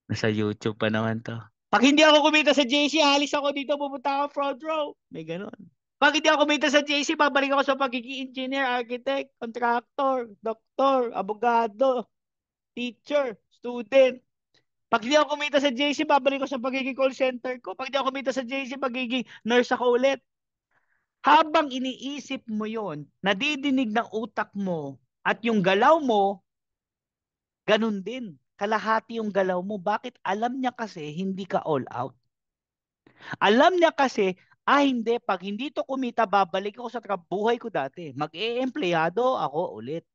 Speaker 1: Nasa YouTube pa naman to. Pag hindi ako kumita sa JC, alis ako dito, pupunta ako front row. May ganun. Pag hindi ako kumita sa JC, babalik ako sa pagiging engineer, architect, contractor, doktor, abogado, teacher, student. Pag di ako kumita sa JC, babalik ko sa pagiging call center ko. Pag di ako kumita sa JC, magiging nurse ako ulit. Habang iniisip mo yon, nadidinig ng utak mo at yung galaw mo, ganun din. Kalahati yung galaw mo. Bakit? Alam niya kasi hindi ka all out. Alam niya kasi, hindi, pag hindi to kumita, babalik ako sa buhay ko dati. Mag-e-empleyado ako ulit.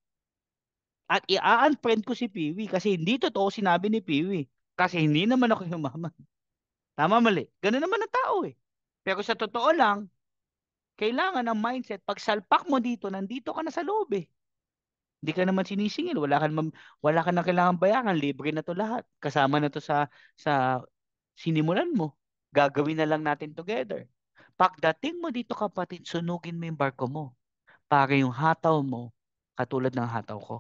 Speaker 1: At i-unfriend ko si Piwi kasi hindi totoo sinabi ni Piwi. Kasi hindi naman ako yumaman. Tama, mali. Ganun naman ang tao eh. Pero sa totoo lang, kailangan ng mindset. Pag salpak mo dito, nandito ka na sa loob eh. Hindi ka naman sinisingil. Wala ka na kailangan bayaran. Libre na to lahat. Kasama na to sa sinimulan mo. Gagawin na lang natin together. Pagdating mo dito kapatid, sunugin mo yung barko mo. Para yung hataw mo, katulad ng hataw ko.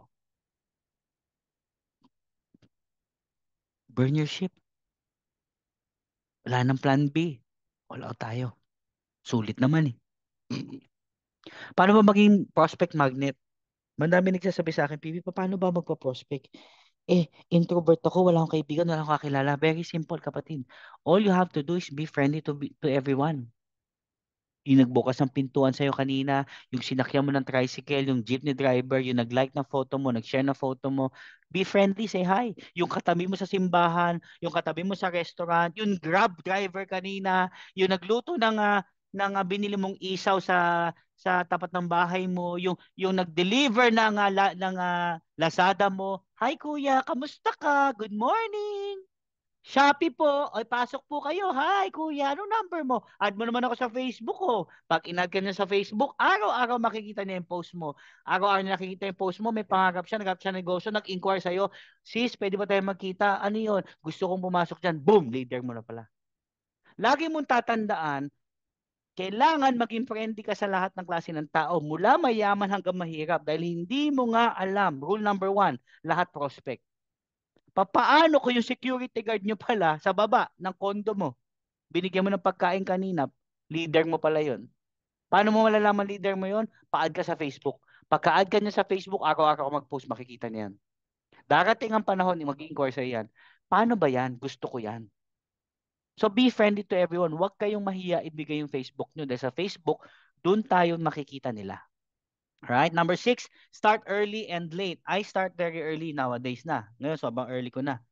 Speaker 1: Burn your ship. Wala nang plan B. Wala tayo. Sulit naman eh. Paano ba maging prospect magnet? Madami nagsasabi sa akin, Pipi, paano ba magpa-prospect? Introvert ako, wala akong kaibigan, wala akong kakilala. Very simple, kapatid. All you have to do is be friendly to everyone. Yung nagbukas ng pintuan sa'yo kanina, yung sinakyan mo ng tricycle, yung jeepney driver, yung nag-like ng photo mo, nag-share ng photo mo, be friendly, say hi. Yung katabi mo sa simbahan, yung katabi mo sa restaurant, yung grab driver kanina, yung nagluto ng binili mong isaw sa tapat ng bahay mo, yung nag-deliver ng Lazada mo. Hi kuya, kamusta ka? Good morning. Shopee po, ay pasok po kayo. Hi, kuya, anong number mo? Add mo naman ako sa Facebook ko. Pag in-add ka niya sa Facebook, araw-araw makikita niya yung post mo. Araw-araw niya nakikita yung post mo, may pangarap siya, nagkakaroon siya ng negosyo, nag-inquire sa'yo. Sis, pwede ba tayo magkita? Ano yun? Gusto kong pumasok dyan. Boom, leader mo na pala. Lagi mong tatandaan, kailangan maging friendly ka sa lahat ng klase ng tao, mula mayaman hanggang mahirap, dahil hindi mo nga alam. Rule number one, lahat prospect. Papaano kung yung security guard nyo pala sa baba ng condo mo, binigyan mo ng pagkain kanina, leader mo pala yon. Paano mo malalaman leader mo yon? Pa-add ka sa Facebook. Pagka-add ka niya sa Facebook, araw-araw ka mag-post, makikita niyan. Darating ang panahon, mag-inquire sa yan. Paano ba yan? Gusto ko yan. So be friendly to everyone. Huwag kayong mahiya ibigay yung Facebook nyo. Dahil sa Facebook, doon tayo makikita nila. Alright? Number 6, start early and late. I start very early nowadays na. Ngayon, sobrang early ko na.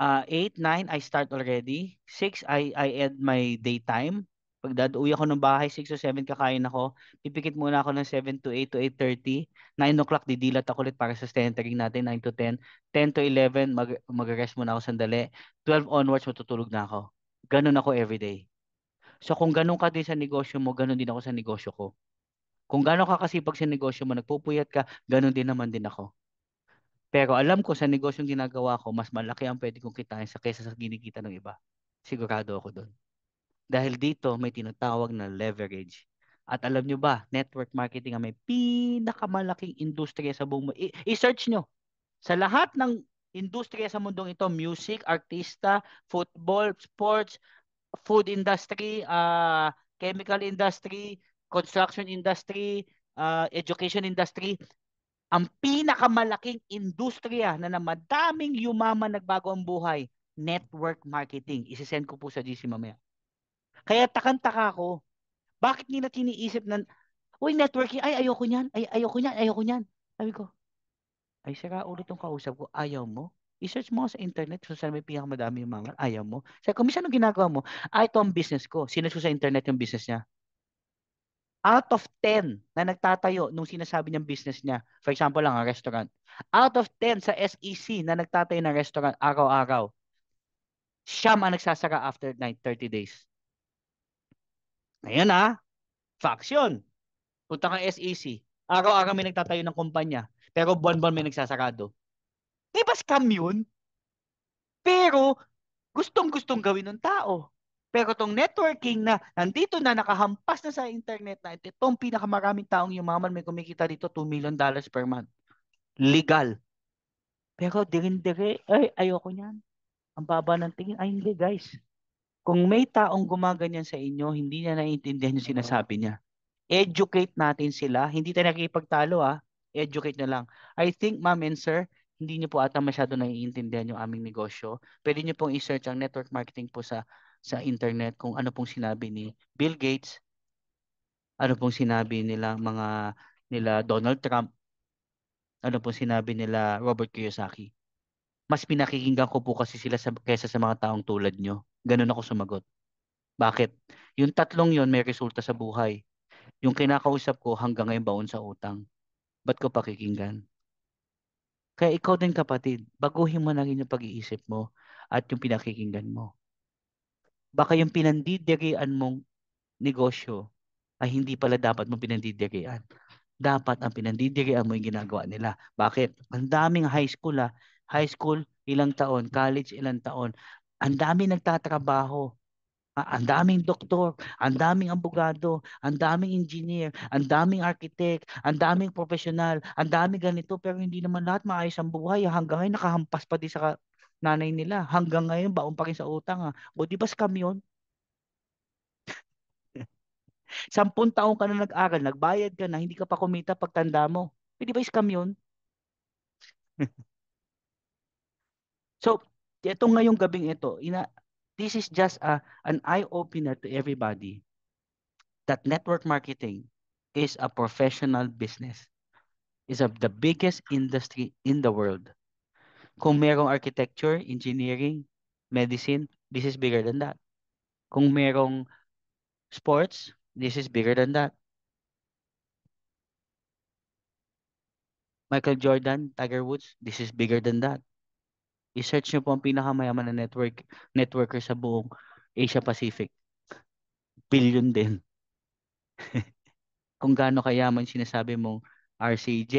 Speaker 1: 8, 9, I start already. 6, I end my daytime. Pag dadauwi ako ng bahay, 6 o 7 kakain ako. Pipikit muna ako ng 7 to 8 to 8:30. 9 o'clock, didilat ako ulit para sa centering natin, 9 to 10. 10 to 11, mag-rest muna ako sandali. 12 onwards, matutulog na ako. Ganun ako everyday. So kung ganun ka din sa negosyo mo, ganun din ako sa negosyo ko. Kung gano'n ka kasipag sa negosyo mo, nagpupuyat ka, ganun din naman din ako. Pero alam ko sa negosyong ginagawa ko, mas malaki ang pwede kong kitain kaysa sa ginikita ng iba. Sigurado ako doon. Dahil dito may tinatawag na leverage. At alam nyo ba, network marketing ang may pinakamalaking industriya sa buong mundo. I-search nyo. Sa lahat ng industriya sa mundong ito, music, artista, football, sports, food industry, chemical industry, construction industry, education industry, ang pinakamalaking industriya na madaming yumaman nagbago ang buhay, network marketing. Isisend ko po sa GC mamaya. Kaya takang-taka ko, bakit nila tiniisip na, uy, networking, ay, ayoko niyan, ay, ayoko niyan, ayoko niyan. Sabi ko, ay, sira ulit yung kausap ko, ayaw mo? I-search mo sa internet kung saan may pinakamadami yung mga, ayaw mo? Sabi ko, minsan ang ginagawa mo, ito ang business ko. Sinerch ko sa internet yung business niya. Out of 10 na nagtatayo nung sinasabi niyang business niya, for example lang, ang restaurant, out of 10 sa SEC na nagtatayo ng restaurant araw-araw, siyam ang nagsasara after 30 days. Ngayon facts yun. Punta kang SEC, araw-araw may nagtatayo ng kumpanya, pero buwan-buwan may nagsasarado. Di ba scam yun? Pero gustong-gustong gawin ng tao. Pero tong networking na nandito na nakahampas na sa internet na itong pinakamaraming taong yumaman may kumikita dito $2 million per month. Legal. Pero dirin-dire, ay ayoko niyan. Ang baba ng tingin. Ay hindi guys. Kung may taong gumaganyan sa inyo, hindi niya naiintindihan yung sinasabi niya. Educate natin sila. Hindi tayo nakikipagtalo Educate na lang. I think ma'am and sir, hindi niyo po ata masyado naiintindihan yung aming negosyo. Pwede niyo pong i-search ang network marketing po sa internet kung ano pong sinabi ni Bill Gates, ano pong sinabi nila Donald Trump, ano pong sinabi nila Robert Kiyosaki. Mas pinakikinggan ko po kasi sila kaysa sa mga taong tulad nyo. Ganun ako sumagot. Bakit? Yung tatlong yon may resulta sa buhay. Yung kinakausap ko hanggang ngayon baon sa utang. Ba't ko pakikinggan? Kaya ikaw din kapatid, baguhin mo na rin yung pag-iisip mo at yung pinakikinggan mo. Baka yung pinandidirian mong negosyo ay hindi pala dapat mong pinandidirian. Dapat ang pinandidirian mo yung ginagawa nila. Bakit? Ang daming high school High school, ilang taon. College, ilang taon. Ang daming nagtatrabaho. Ang daming doktor, ang daming abogado, ang daming engineer, ang daming architect, ang daming profesional, ang daming ganito, pero hindi naman lahat maayos ang buhay. Hanggang ngayon nakahampas pa din sa nanay nila. Hanggang ngayon baon pa rin sa utang. O di ba scam yun? 10 taon ka na nag-aral, nagbayad ka na, hindi ka pa kumita pagtanda mo. Eh, di ba scam yun? So, ito ngayong gabing ito, this is just an eye-opener to everybody that network marketing is a professional business. Is of the biggest industry in the world. Kung merong architecture, engineering, medicine, this is bigger than that. Kung merong sports, this is bigger than that. Michael Jordan, Tiger Woods, this is bigger than that. I-search nyo po ang pinakamayaman na networker sa buong Asia Pacific. Billion din. Kung gaano kayaman sinasabi mong RCJ,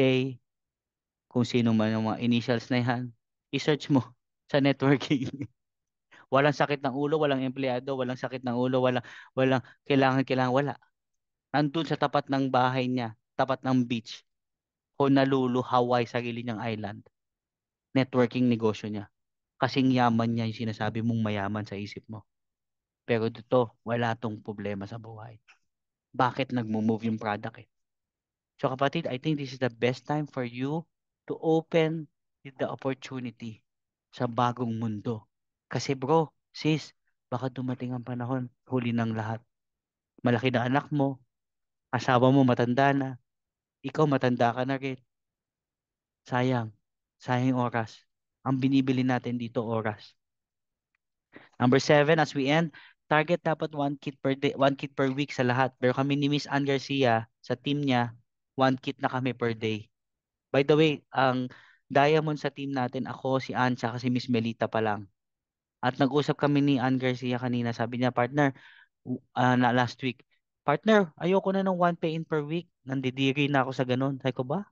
Speaker 1: kung sino man ang mga initials na yan, i-search mo sa networking. Walang sakit ng ulo, walang empleyado, walang sakit ng ulo, walang kailangan, wala. Nandun sa tapat ng bahay niya, tapat ng beach, Honolulu, Hawaii, sarili niyang island. Networking negosyo niya. Kasing yaman niya yung sinasabi mong mayaman sa isip mo. Pero dito, wala tong problema sa buhay. Bakit nagmo-move yung product eh? So kapatid, I think this is the best time for you to open the opportunity sa bagong mundo. Kasi bro, sis, baka dumating ang panahon, huli ng lahat. Malaki na anak mo, asawa mo matanda na, ikaw matanda ka na rin. Sayang, sayang oras. Ang binibili natin dito oras. Number 7, as we end, target dapat 1 kit per day, 1 kit per week sa lahat. Pero kami ni Miss Ann Garcia, sa team niya, 1 kit na kami per day. By the way, ang diamond sa team natin, ako, si Ann, tsaka si Miss Melita pa lang. At nag-usap kami ni Ann Garcia kanina. Sabi niya, partner, na last week, partner, ayoko na ng 1 pay-in per week. Nandidiri na ako sa ganun. Sabi ko ba?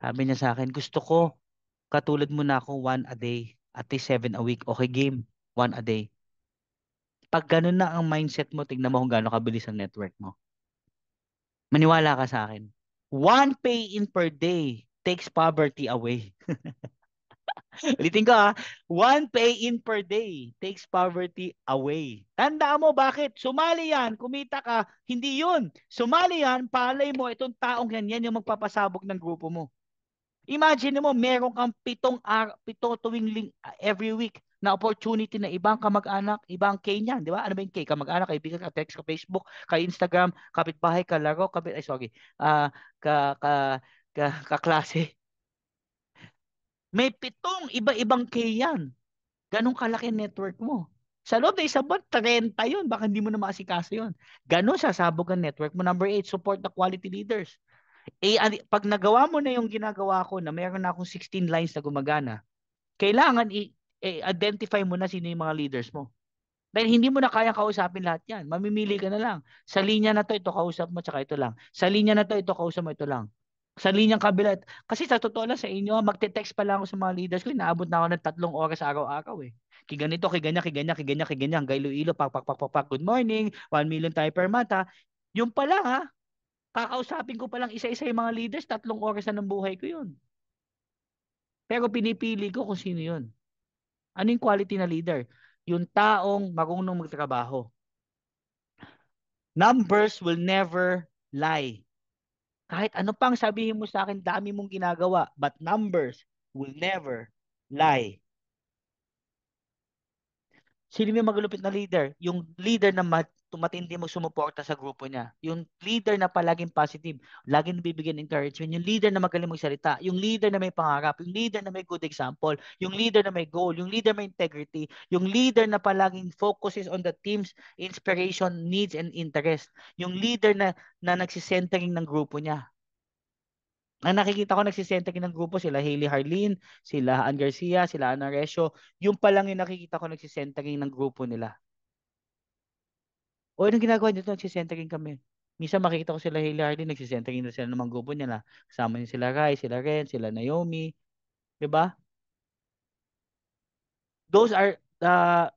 Speaker 1: Sabi niya sa akin, gusto ko, katulad mo na ako 1 a day. At least 7 a week. Okay, game. 1 a day. Pag ganun na ang mindset mo, tignan mo kung gaano kabilis ang network mo. Maniwala ka sa akin. 1 pay-in per day takes poverty away. Ulitin ko 1 pay-in per day takes poverty away. Tandaan mo bakit? Sumali yan, kumita ka. Hindi yun. Sumali yan, palay mo itong taong yan yung magpapasabog ng grupo mo. Imagine mo, meron kang 7 every week na opportunity na ibang kamag-anak, ibang K niyan, di ba? Ano ba yung K? Kamag-anak, kaibigan, ka-text, ka-Facebook, ka-Instagram, kapitbahay, kalaro, ay sorry, ah, ka, ka, kaklase. May 7 iba-ibang K yan. Ganong kalaki ang network mo. Sa loob ng isang buwan, 30 yun. Baka hindi mo na maasikaso yun. Ganon sasabog ang network mo. Number 8, support the quality leaders. Pag nagawa mo na yung ginagawa ko na meron na akong 16 lines na gumagana, kailangan i-identify mo na sino yung mga leaders mo. Dahil hindi mo na kaya kausapin lahat yan. Mamimili ka na lang. Sa linya na to, ito kausap mo, tsaka ito lang. Sa linya na to, ito kausap mo, ito lang. Sa linyang kabila. Kasi sa totoo lang sa inyo, magte-text pa lang ako sa mga leaders ko. Inaabot na ako ng 3 oras araw-araw eh. Kiganito, kiganyan, kiganyan, kiganyan, kiganyan. Hanggang Iloilo, pak, pak, pak, pak, pak. Good morning. 1 million tayo per month ha. Yung pala ha, kakausapin ko palang isa-isa yung mga leaders, 3 oras na ng buhay ko yun. Pero pinipili ko kung sino yun. Ano yung quality na leader? Yung taong marunong magtrabaho. Numbers will never lie. Kahit ano pang sabihin mo sa akin, dami mong ginagawa. But numbers will never lie. Sino yung maglulupit na leader? Yung leader na matindi sumuporta sa grupo niya. Yung leader na palaging positive, laging bibigyan ng encouragement. Yung leader na magaling magsalita. Yung leader na may pangarap. Yung leader na may good example. Yung leader na may goal. Yung leader na may integrity. Yung leader na palaging focuses on the team's inspiration, needs, and interest. Yung leader na nagsisentering ng grupo niya. Ang nakikita ko nagsisentering ng grupo sila Hailey Harleen, sila Ann Garcia, sila Ana Resio. Yung pa lang yung nakikita ko nagsisentering ng grupo nila. O anong ginagawa dito? Nagsisentering kami. Minsan makikita ko sila Hailey Harleen, nagsisentering na sila ng mga grupo nila. Kasama niyo sila Rai, sila Ren, sila Naomi. 'Di ba? Those are the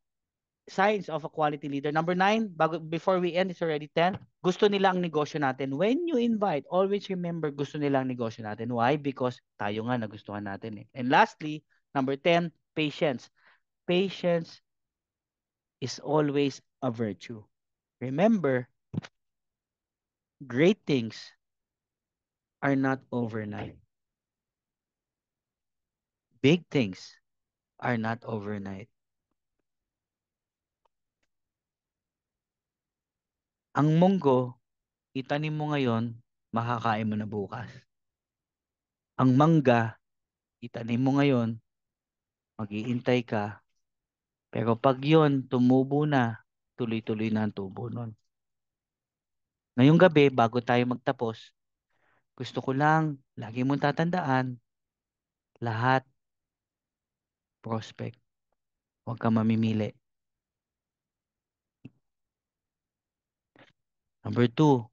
Speaker 1: signs of a quality leader. Number 9, before we end, it's already 10. Gusto nila ang negosyo natin. When you invite, always remember gusto nila ang negosyo natin. Why? Because tayo nga nagustuhan natin eh. And lastly, number 10, patience. Patience is always a virtue. Remember, great things are not overnight. Big things are not overnight. Ang munggo, itanim mo ngayon, makakain mo na bukas. Ang mangga, itanim mo ngayon, mag-iintay ka. Pero pag yon tumubo na, tuloy-tuloy na ang tubo nun. Ngayong gabi, bago tayo magtapos, gusto ko lang, lagi mong tatandaan, lahat prospect. Huwag ka mamimili. Number 2,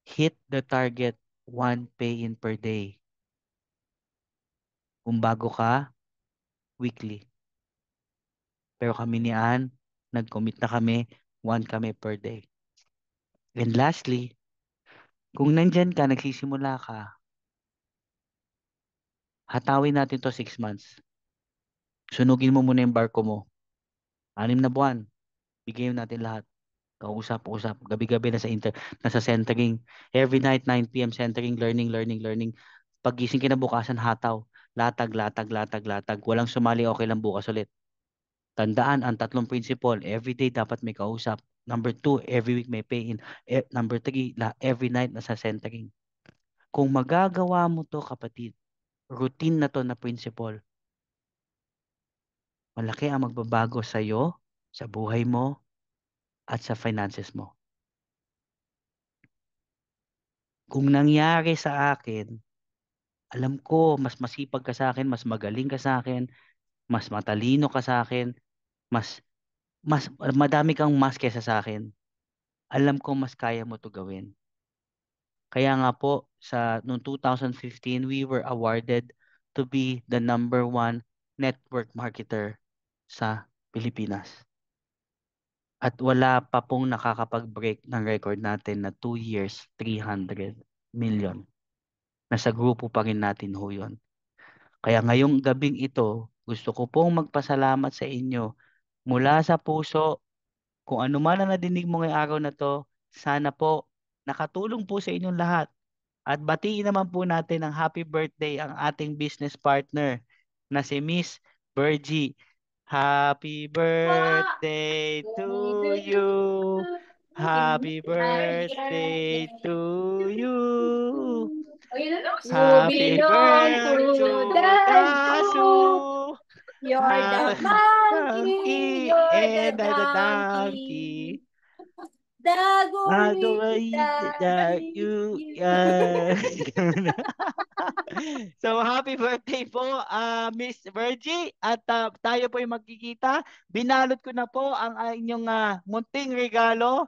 Speaker 1: hit the target 1 pay-in per day. Kung bago ka, weekly. Pero kami ni Ann, nag-commit na kami, 1 kami per day. And lastly, kung nandyan ka, nagsisimula ka, hatawin natin to 6 months. Sunugin mo muna yung barko mo. 6 na buwan, bigyan natin lahat. Kausap-usap, gabi-gabi nasa centering. Every night, 9 p.m. centering, learning, learning, learning. Paggising kinabukasan, hataw. Latag, latag, latag, latag. Walang sumali, okay lang bukas ulit. Tandaan ang 3 principle. Every day dapat may kausap. Number 2, every week may pay-in. Number 3, every night nasa centering. Kung magagawa mo to kapatid, routine na to na principle, malaki ang magbabago sa iyo, sa buhay mo, at sa finances mo. Kung nangyari sa akin, alam ko mas masipag ka sa akin, mas magaling ka sa akin, mas matalino ka sa akin, mas mas madami kang mas kesa sa akin. Alam ko mas kaya mo to gawin. Kaya nga po sa noong 2015 we were awarded to be the #1 network marketer sa Pilipinas. At wala pa pong nakakapag-break ng record natin na 2 years, 300 million. Nasa grupo pa rin natin ho yun. Kaya ngayong gabing ito, gusto ko pong magpasalamat sa inyo mula sa puso. Kung ano man ang nadinig mo ngayong araw na to, sana po nakatulong po sa inyong lahat. At batiin naman po natin ang happy birthday ang ating business partner na si Miss Virgie. Happy birthday to you. Happy birthday to you.
Speaker 2: You
Speaker 1: Happy
Speaker 2: belong
Speaker 1: birthday
Speaker 2: to
Speaker 1: to
Speaker 2: the zoo.
Speaker 1: Dasu.
Speaker 2: You're the
Speaker 1: Happy
Speaker 2: monkey,
Speaker 1: donkey
Speaker 2: you're the
Speaker 1: and the
Speaker 2: donkey.
Speaker 1: donkey.
Speaker 2: The
Speaker 1: Do I that
Speaker 2: gorilla,
Speaker 1: you
Speaker 2: you.
Speaker 1: So happy birthday po Miss Virgie at tayo po ay magkikita. Binalot ko na po ang inyong munting regalo